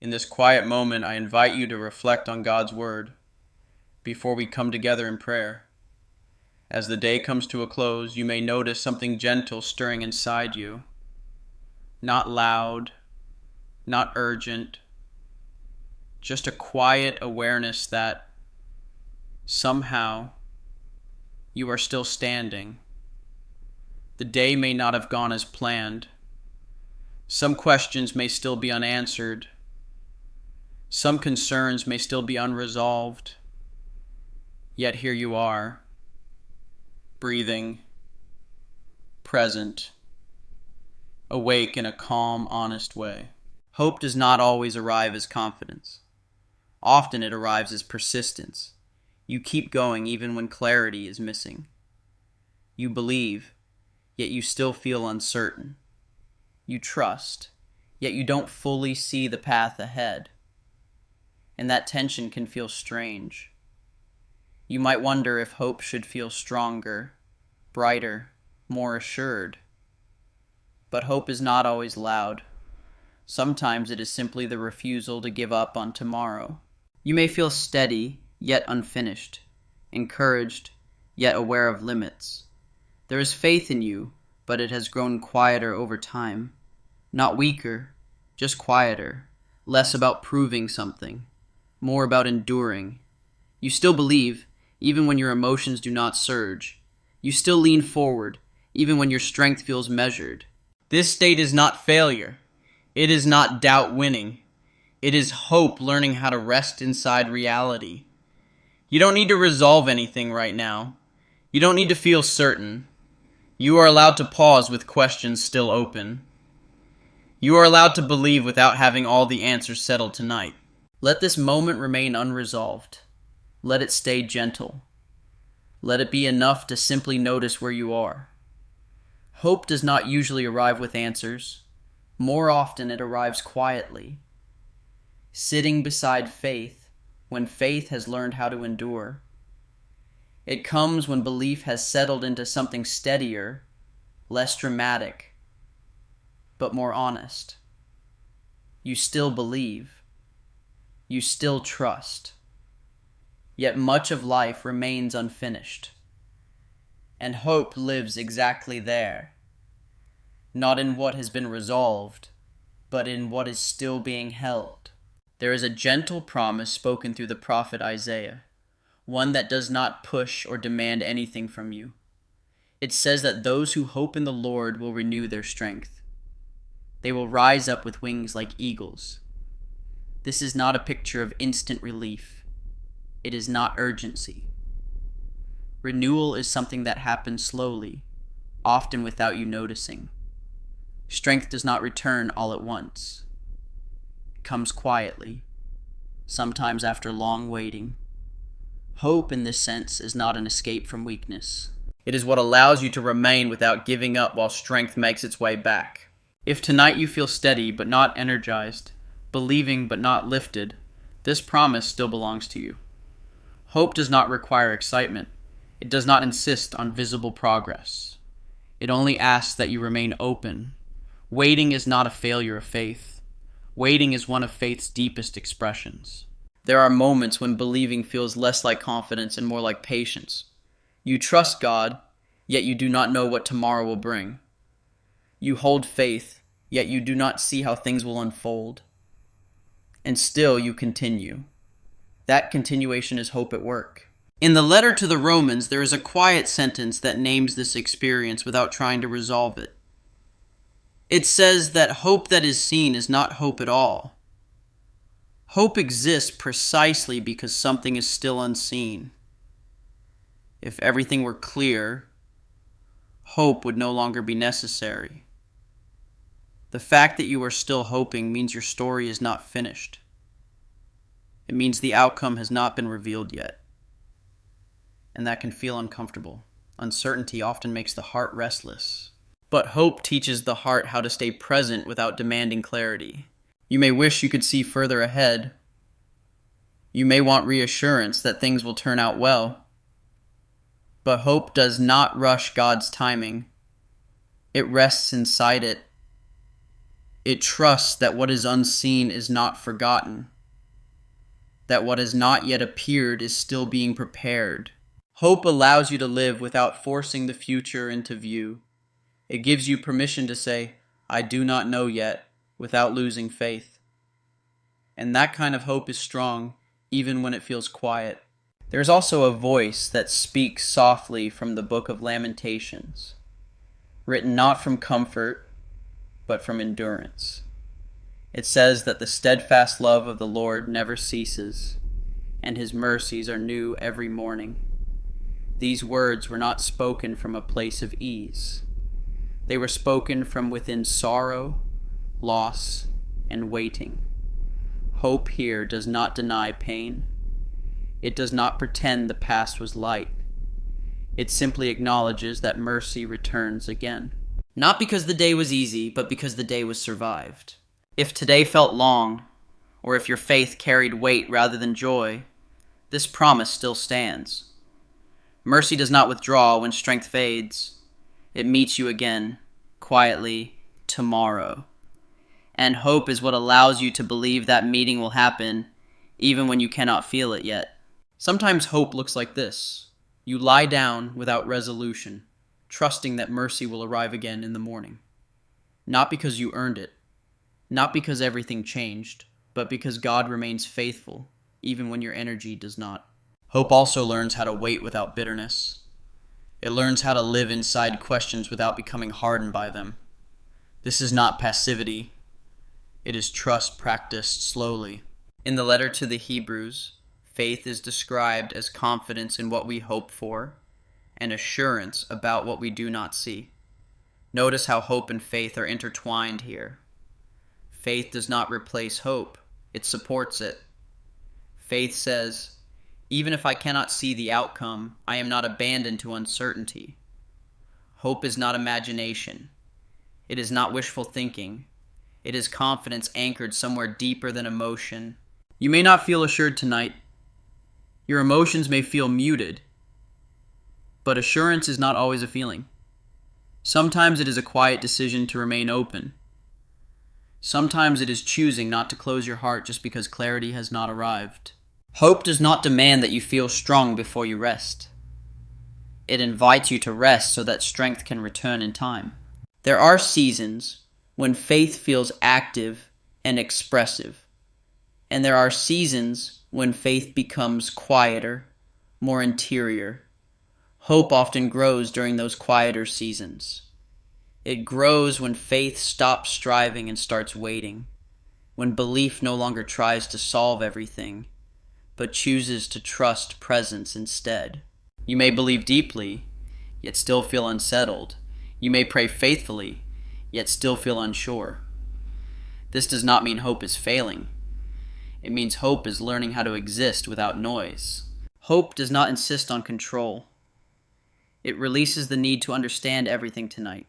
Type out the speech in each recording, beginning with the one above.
In this quiet moment, I invite you to reflect on God's Word before we come together in prayer. As the day comes to a close, you may notice something gentle stirring inside you. Not loud, not urgent, just a quiet awareness that somehow you are still standing. The day may not have gone as planned. Some questions may still be unanswered. Some concerns may still be unresolved. Yet here you are, breathing, present, awake in a calm, honest way. Hope does not always arrive as confidence. Often it arrives as persistence. You keep going even when clarity is missing. You believe, yet you still feel uncertain. You trust, yet you don't fully see the path ahead. And that tension can feel strange. You might wonder if hope should feel stronger, brighter, more assured. But hope is not always loud. Sometimes it is simply the refusal to give up on tomorrow. You may feel steady, yet unfinished, encouraged, yet aware of limits. There is faith in you, but it has grown quieter over time. Not weaker, just quieter, less about proving something, more about enduring. You still believe, even when your emotions do not surge. You still lean forward, even when your strength feels measured. This state is not failure. It is not doubt winning. It is hope learning how to rest inside reality. You don't need to resolve anything right now. You don't need to feel certain. You are allowed to pause with questions still open. You are allowed to believe without having all the answers settled tonight. Let this moment remain unresolved. Let it stay gentle. Let it be enough to simply notice where you are. Hope does not usually arrive with answers. More often it arrives quietly, sitting beside faith when faith has learned how to endure. It comes when belief has settled into something steadier, less dramatic, but more honest. You still believe. You still trust. Yet much of life remains unfinished. And hope lives exactly there. Not in what has been resolved, but in what is still being held. There is a gentle promise spoken through the prophet Isaiah, one that does not push or demand anything from you. It says that those who hope in the Lord will renew their strength. They will rise up with wings like eagles. This is not a picture of instant relief. It is not urgency. Renewal is something that happens slowly, often without you noticing. Strength does not return all at once. It comes quietly, sometimes after long waiting. Hope, in this sense, is not an escape from weakness. It is what allows you to remain without giving up while strength makes its way back. If tonight you feel steady but not energized, believing but not lifted, this promise still belongs to you. Hope does not require excitement. It does not insist on visible progress. It only asks that you remain open. Waiting is not a failure of faith. Waiting is one of faith's deepest expressions. There are moments when believing feels less like confidence and more like patience. You trust God, yet you do not know what tomorrow will bring. You hold faith, yet you do not see how things will unfold. And still you continue. That continuation is hope at work. In the letter to the Romans, there is a quiet sentence that names this experience without trying to resolve it. It says that hope that is seen is not hope at all. Hope exists precisely because something is still unseen. If everything were clear, hope would no longer be necessary. The fact that you are still hoping means your story is not finished. It means the outcome has not been revealed yet. And that can feel uncomfortable. Uncertainty often makes the heart restless. But hope teaches the heart how to stay present without demanding clarity. You may wish you could see further ahead. You may want reassurance that things will turn out well. But hope does not rush God's timing. It rests inside it. It trusts that what is unseen is not forgotten, that what has not yet appeared is still being prepared. Hope allows you to live without forcing the future into view. It gives you permission to say, "I do not know yet," without losing faith. And that kind of hope is strong, even when it feels quiet. There is also a voice that speaks softly from the book of Lamentations, written not from comfort, but from endurance. It says that the steadfast love of the Lord never ceases, and his mercies are new every morning. These words were not spoken from a place of ease. They were spoken from within sorrow, loss, and waiting. Hope here does not deny pain. It does not pretend the past was light. It simply acknowledges that mercy returns again. Not because the day was easy, but because the day was survived. If today felt long, or if your faith carried weight rather than joy, this promise still stands. Mercy does not withdraw when strength fades. It meets you again, quietly, tomorrow. And hope is what allows you to believe that meeting will happen, even when you cannot feel it yet. Sometimes hope looks like this. You lie down without resolution, trusting that mercy will arrive again in the morning. Not because you earned it, not because everything changed, but because God remains faithful, even when your energy does not. Hope also learns how to wait without bitterness. It learns how to live inside questions without becoming hardened by them. This is not passivity. It is trust practiced slowly. In the letter to the Hebrews, faith is described as confidence in what we hope for and assurance about what we do not see. Notice how hope and faith are intertwined here. Faith does not replace hope, it supports it. Faith says, even if I cannot see the outcome, I am not abandoned to uncertainty. Hope is not imagination. It is not wishful thinking. It is confidence anchored somewhere deeper than emotion. You may not feel assured tonight. Your emotions may feel muted. But assurance is not always a feeling. Sometimes it is a quiet decision to remain open. Sometimes it is choosing not to close your heart just because clarity has not arrived. Hope does not demand that you feel strong before you rest. It invites you to rest so that strength can return in time. There are seasons when faith feels active and expressive, and there are seasons when faith becomes quieter, more interior. Hope often grows during those quieter seasons. It grows when faith stops striving and starts waiting, when belief no longer tries to solve everything, but chooses to trust presence instead. You may believe deeply, yet still feel unsettled. You may pray faithfully, yet still feel unsure. This does not mean hope is failing. It means hope is learning how to exist without noise. Hope does not insist on control. It releases the need to understand everything tonight.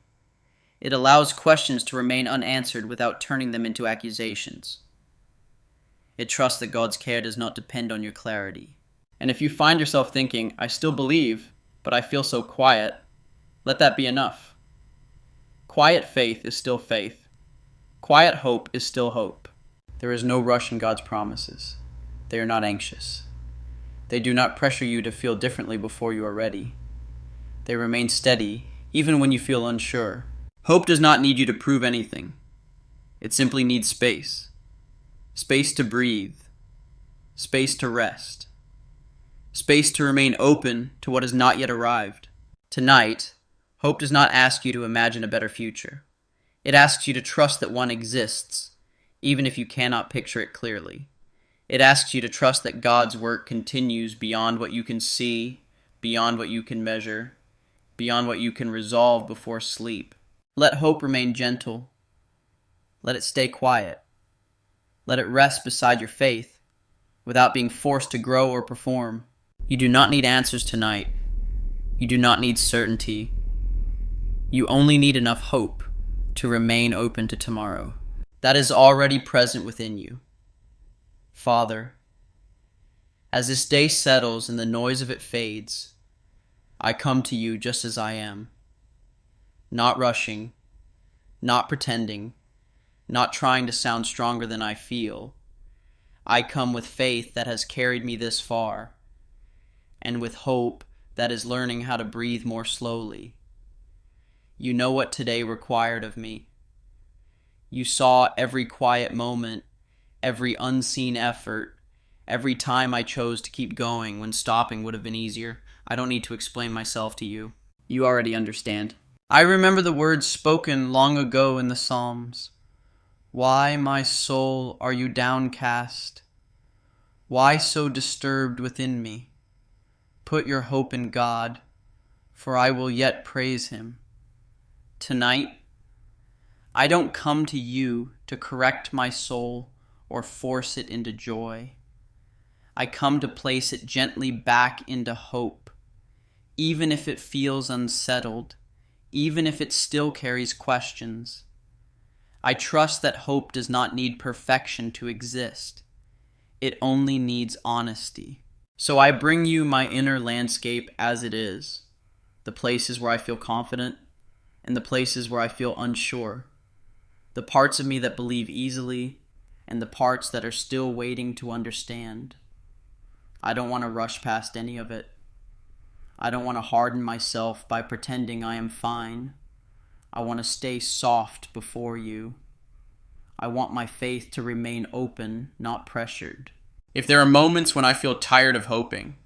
It allows questions to remain unanswered without turning them into accusations. It trusts that God's care does not depend on your clarity. And if you find yourself thinking, I still believe, but I feel so quiet, let that be enough. Quiet faith is still faith. Quiet hope is still hope. There is no rush in God's promises. They are not anxious. They do not pressure you to feel differently before you are ready. They remain steady, even when you feel unsure. Hope does not need you to prove anything. It simply needs space. Space to breathe. Space to rest. Space to remain open to what has not yet arrived. Tonight, hope does not ask you to imagine a better future. It asks you to trust that one exists, even if you cannot picture it clearly. It asks you to trust that God's work continues beyond what you can see, beyond what you can measure, beyond what you can resolve before sleep. Let hope remain gentle. Let it stay quiet. Let it rest beside your faith, without being forced to grow or perform. You do not need answers tonight. You do not need certainty. You only need enough hope to remain open to tomorrow. That is already present within you. Father, as this day settles and the noise of it fades, I come to you just as I am. Not rushing, not pretending, not trying to sound stronger than I feel. I come with faith that has carried me this far, and with hope that is learning how to breathe more slowly. You know what today required of me. You saw every quiet moment, every unseen effort, every time I chose to keep going when stopping would have been easier. I don't need to explain myself to you. You already understand. I remember the words spoken long ago in the Psalms. Why, my soul, are you downcast? Why so disturbed within me? Put your hope in God, for I will yet praise him. Tonight, I don't come to you to correct my soul or force it into joy. I come to place it gently back into hope, even if it feels unsettled, even if it still carries questions. I trust that hope does not need perfection to exist. It only needs honesty. So I bring you my inner landscape as it is, the places where I feel confident and the places where I feel unsure, the parts of me that believe easily and the parts that are still waiting to understand. I don't want to rush past any of it. I don't want to harden myself by pretending I am fine. I want to stay soft before you. I want my faith to remain open, not pressured. If there are moments when I feel tired of hoping,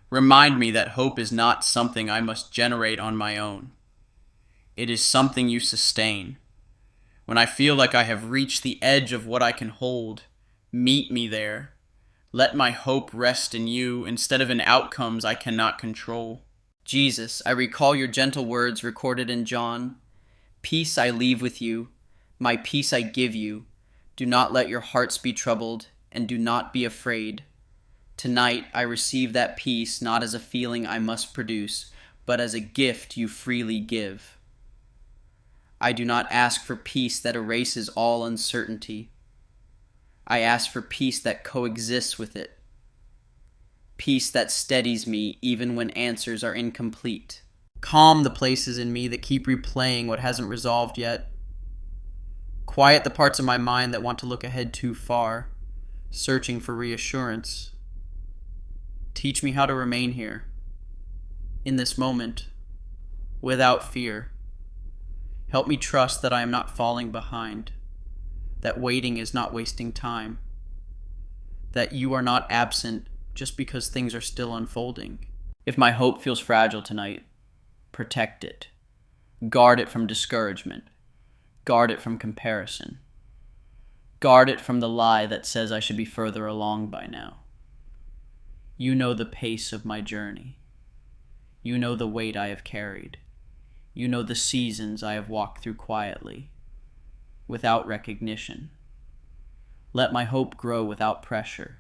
remind me that hope is not something I must generate on my own. It is something you sustain. When I feel like I have reached the edge of what I can hold, meet me there. Let my hope rest in you instead of in outcomes I cannot control. Jesus, I recall your gentle words recorded in John. Peace I leave with you, my peace I give you. Do not let your hearts be troubled, and do not be afraid. Tonight I receive that peace not as a feeling I must produce, but as a gift you freely give. I do not ask for peace that erases all uncertainty. I ask for peace that coexists with it. Peace that steadies me even when answers are incomplete. Calm the places in me that keep replaying what hasn't resolved yet. Quiet the parts of my mind that want to look ahead too far, searching for reassurance. Teach me how to remain here, in this moment, without fear. Help me trust that I am not falling behind, that waiting is not wasting time, that you are not absent just because things are still unfolding. If my hope feels fragile tonight, protect it. Guard it from discouragement. Guard it from comparison. Guard it from the lie that says I should be further along by now. You know the pace of my journey. You know the weight I have carried. You know the seasons I have walked through quietly, without recognition. Let my hope grow without pressure,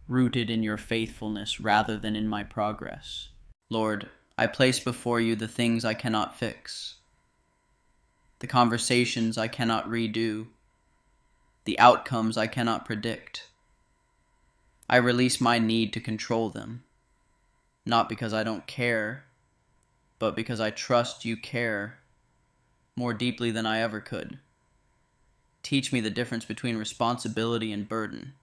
rooted in your faithfulness rather than in my progress. Lord, I place before you the things I cannot fix, the conversations I cannot redo, the outcomes I cannot predict. I release my need to control them, not because I don't care, but because I trust you care more deeply than I ever could. Teach me the difference between responsibility and burden.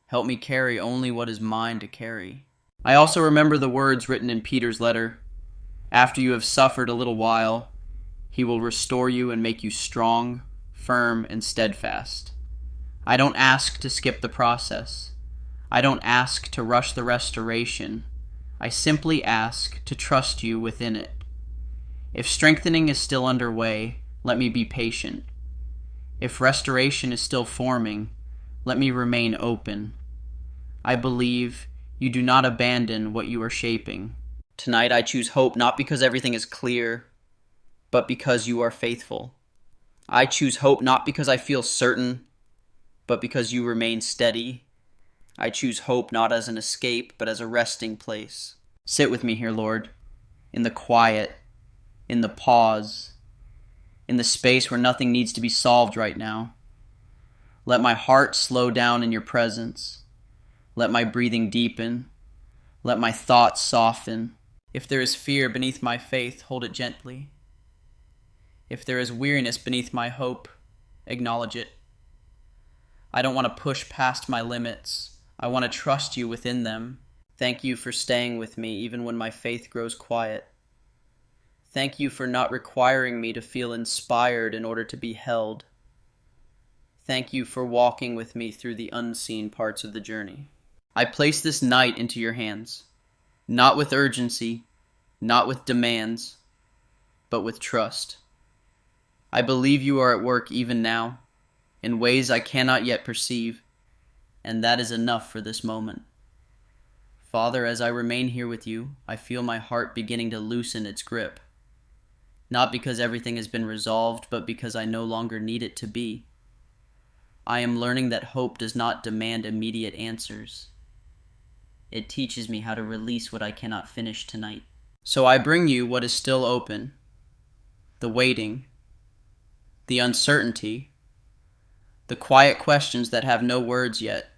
Help me carry only what is mine to carry. I also remember the words written in Peter's letter. After you have suffered a little while, he will restore you and make you strong, firm, and steadfast. I don't ask to skip the process. I don't ask to rush the restoration. I simply ask to trust you within it. If strengthening is still underway, let me be patient. If restoration is still forming, let me remain open. I believe you do not abandon what you are shaping. Tonight I choose hope not because everything is clear, but because you are faithful. I choose hope not because I feel certain, but because you remain steady. I choose hope not as an escape, but as a resting place. Sit with me here, Lord, in the quiet, in the pause, in the space where nothing needs to be solved right now. Let my heart slow down in your presence. Let my breathing deepen. Let my thoughts soften. If there is fear beneath my faith, hold it gently. If there is weariness beneath my hope, Acknowledge it. I don't want to push past my limits. I want to trust you within them. Thank you for staying with me even when my faith grows quiet. Thank you for not requiring me to feel inspired in order to be held. Thank you for walking with me through the unseen parts of the journey. I place this night into your hands, not with urgency, not with demands, but with trust. I believe you are at work even now, in ways I cannot yet perceive, and that is enough for this moment. Father, as I remain here with you, I feel my heart beginning to loosen its grip. Not because everything has been resolved, but because I no longer need it to be. I am learning that hope does not demand immediate answers. It teaches me how to release what I cannot finish tonight. So I bring you what is still open, the waiting, the uncertainty, the quiet questions that have no words yet.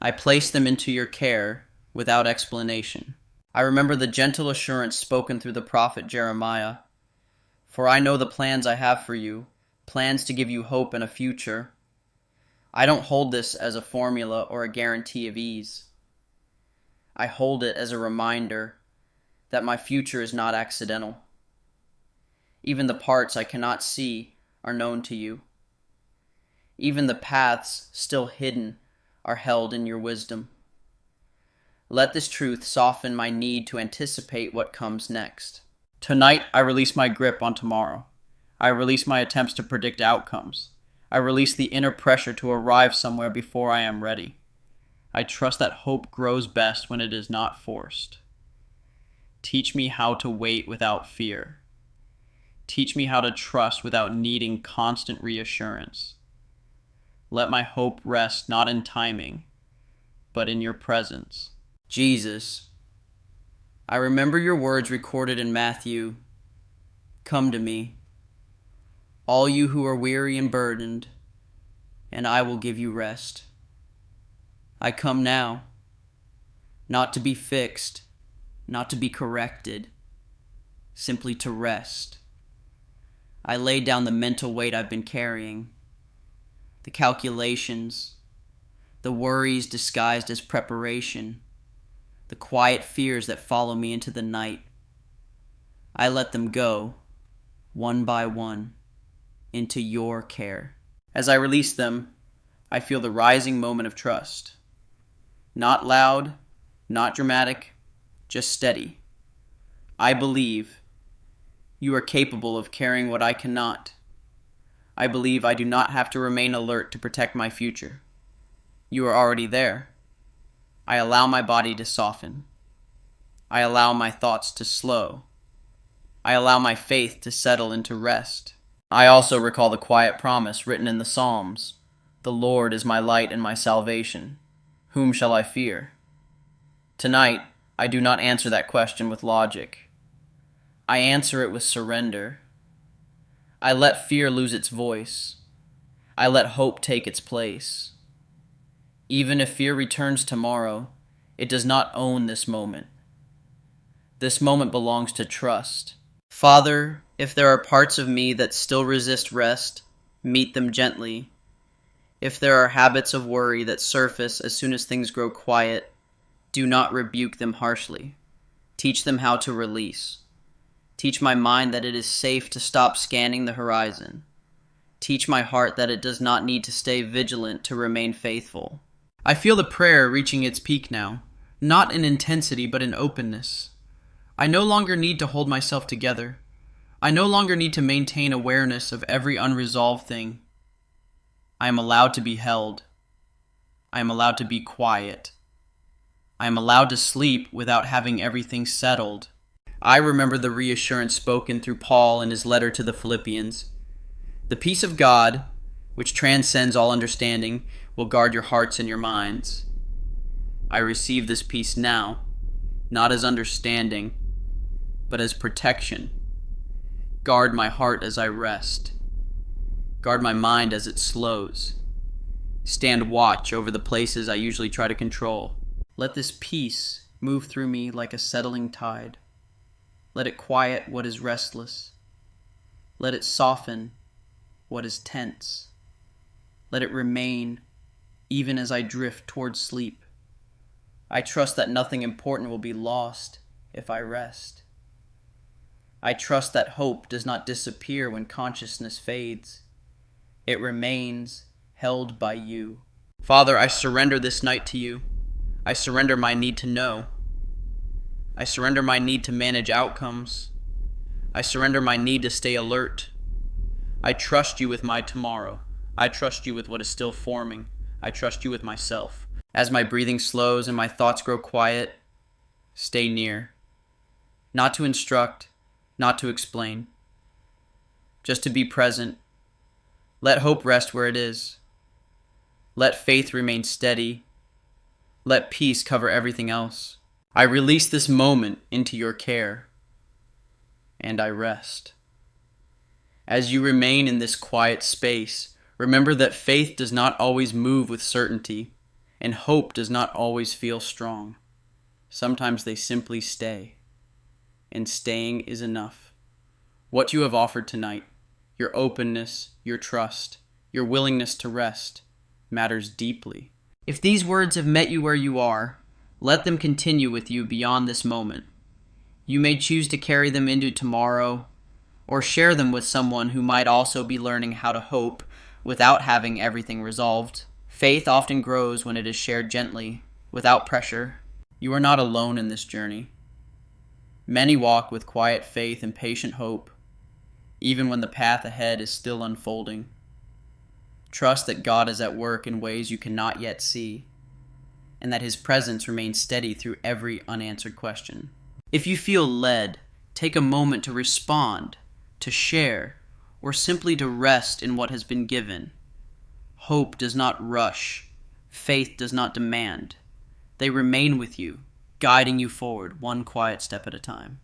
I place them into your care without explanation. I remember the gentle assurance spoken through the prophet Jeremiah. For I know the plans I have for you, plans to give you hope and a future. I don't hold this as a formula or a guarantee of ease. I hold it as a reminder that my future is not accidental. Even the parts I cannot see are known to you. Even the paths still hidden are held in your wisdom. Let this truth soften my need to anticipate what comes next. Tonight, I release my grip on tomorrow. I release my attempts to predict outcomes. I release the inner pressure to arrive somewhere before I am ready. I trust that hope grows best when it is not forced. Teach me how to wait without fear. Teach me how to trust without needing constant reassurance. Let my hope rest not in timing, but in your presence. Jesus, I remember your words recorded in Matthew. Come to me, all you who are weary and burdened, and I will give you rest. I come now, not to be fixed, not to be corrected, simply to rest. I lay down the mental weight I've been carrying, the calculations, the worries disguised as preparation, the quiet fears that follow me into the night. I let them go, one by one, into your care. As I release them, I feel the rising moment of trust. Not loud, not dramatic, just steady. I believe you are capable of carrying what I cannot. I believe I do not have to remain alert to protect my future. You are already there. I allow my body to soften. I allow my thoughts to slow. I allow my faith to settle into rest. I also recall the quiet promise written in the Psalms. The Lord is my light and my salvation. Whom shall I fear? Tonight, I do not answer that question with logic. I answer it with surrender. I let fear lose its voice. I let hope take its place. Even if fear returns tomorrow, it does not own this moment. This moment belongs to trust. Father, if there are parts of me that still resist rest, meet them gently. If there are habits of worry that surface as soon as things grow quiet, do not rebuke them harshly. Teach them how to release. Teach my mind that it is safe to stop scanning the horizon. Teach my heart that it does not need to stay vigilant to remain faithful. I feel the prayer reaching its peak now, not in intensity but in openness. I no longer need to hold myself together. I no longer need to maintain awareness of every unresolved thing. I am allowed to be held. I am allowed to be quiet. I am allowed to sleep without having everything settled. I remember the reassurance spoken through Paul in his letter to the Philippians. The peace of God, which transcends all understanding, will guard your hearts and your minds. I receive this peace now, not as understanding, but as protection. Guard my heart as I rest. Guard my mind as it slows. Stand watch over the places I usually try to control. Let this peace move through me like a settling tide. Let it quiet what is restless. Let it soften what is tense. Let it remain even as I drift towards sleep. I trust that nothing important will be lost if I rest. I trust that hope does not disappear when consciousness fades. It remains held by you. Father, I surrender this night to you. I surrender my need to know. I surrender my need to manage outcomes. I surrender my need to stay alert. I trust you with my tomorrow. I trust you with what is still forming. I trust you with myself. As my breathing slows and my thoughts grow quiet, stay near. Not to instruct, not to explain. Just to be present. Let hope rest where it is. Let faith remain steady. Let peace cover everything else. I release this moment into your care, and I rest. As you remain in this quiet space, remember that faith does not always move with certainty, and hope does not always feel strong. Sometimes they simply stay, and staying is enough. What you have offered tonight, your openness, your trust, your willingness to rest, matters deeply. If these words have met you where you are, let them continue with you beyond this moment. You may choose to carry them into tomorrow, or share them with someone who might also be learning how to hope without having everything resolved. Faith often grows when it is shared gently, without pressure. You are not alone in this journey. Many walk with quiet faith and patient hope, even when the path ahead is still unfolding. Trust that God is at work in ways you cannot yet see, and that His presence remains steady through every unanswered question. If you feel led, take a moment to respond, to share, or simply to rest in what has been given. Hope does not rush. Faith does not demand. They remain with you, guiding you forward one quiet step at a time.